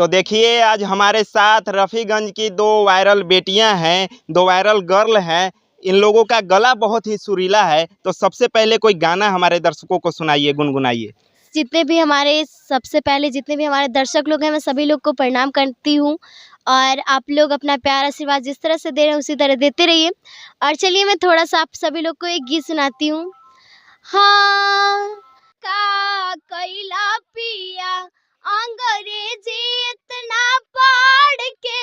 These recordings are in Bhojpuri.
तो देखिए आज हमारे साथ रफ़ीगंज की दो वायरल बेटियां हैं, दो वायरल गर्ल हैं। इन लोगों का गला बहुत ही सुरीला है। तो सबसे पहले कोई गाना हमारे दर्शकों को सुनाइए, गुनगुनाइए। सबसे पहले जितने भी हमारे दर्शक लोग हैं, मैं सभी लोग को प्रणाम करती हूँ और आप लोग अपना प्यार आशीर्वाद जिस तरह से दे रहे हैं उसी तरह देते रहिए। और चलिए मैं थोड़ा सा आप सभी लोग को एक गीत सुनाती हूँ। हाँ का कैला पिया अंग्रेजी इतना पढ़ के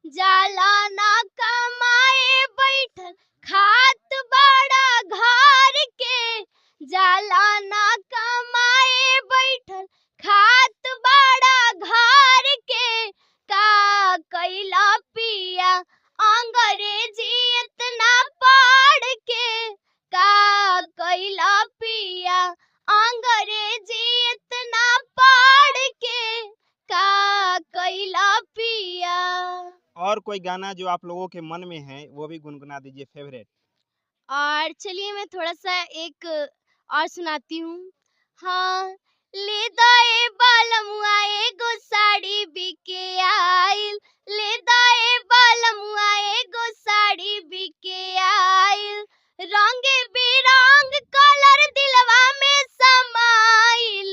जाला ना कमाए बैठल खात बड़ा घर के जाला ना कमाए बैठल खात बड़ा घर के का कैला पिया अंग्रेजी इतना पढ़ के का कैला पिया अंग्रेजी इतना पढ़ के का कैला पिया। और कोई गाना जो आप लोगों के मन में है वो भी गुनगुना दीजिए, फेवरेट। और चलिए मैं थोड़ा सा एक और सुनाती हूँ। हाँ ले दाए बालमुआ एगो साड़ी बिके आइल, ले दाए बालमुआ एगो साड़ी बिके आइल, रंग बिरंग कलर दिलवा में समाइल,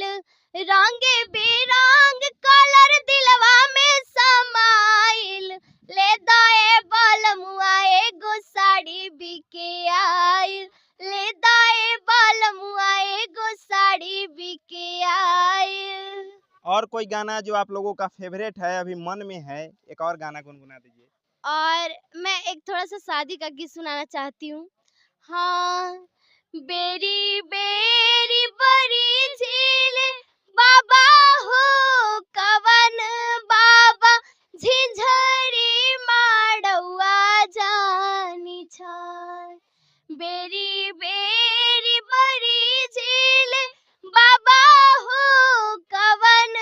रंग बिरंग कलर दिलवा में समाइल, ले दाए बालमुआ एगो साड़ी बिके आइल, ले दाए बालमुआ एगो साड़ी बिके आइल। और कोई गाना जो आप लोगों का फेवरेट है, अभी मन में है, एक और गाना गुनगुना दीजिए। और मैं एक थोड़ा सा शादी का गीत सुनाना चाहती हूँ। हाँ बेरी बेरी बड़ी झील बाबा हो कवन बाबा झिझरी माड़ौआ जानी छाय, बेरी बेरी बड़ी झील बाबा हो कवन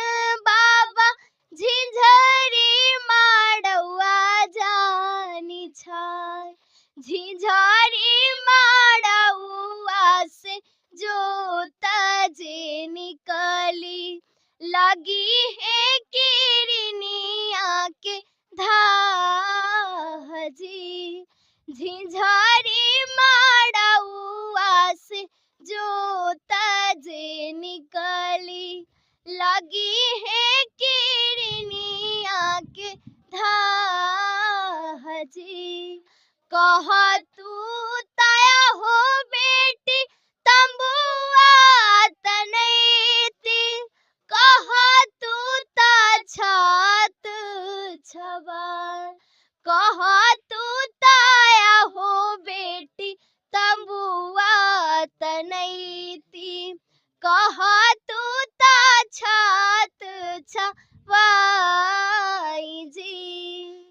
बाबा झिझरी माड़ौआ जानी छाय, झिझरी माड़ौआ से जोता जे निकली लगी है किरनिया के धाजी, झिझरी माड़ौआ से जोता जे निकली लगी है किरनिया के धाजी, कह तू ताया हो बेटी तंबुआ तनैती, कह तू ता छात छबार, कह तू ताया हो बेटी तंबुआ तनैती, कह तू ता छात छबाई जी।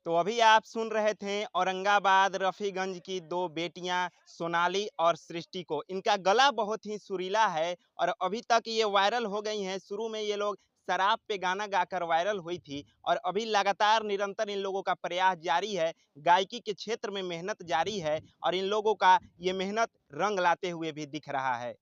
तो अभी आप सुन रहे थे औरंगाबाद रफ़ीगंज की दो बेटियां सोनाली और सृष्टि को। इनका गला बहुत ही सुरीला है और अभी तक ये वायरल हो गई हैं। शुरू में ये लोग शराब पे गाना गाकर वायरल हुई थी और अभी लगातार निरंतर इन लोगों का प्रयास जारी है, गायकी के क्षेत्र में मेहनत जारी है और इन लोगों का ये मेहनत रंग लाते हुए भी दिख रहा है।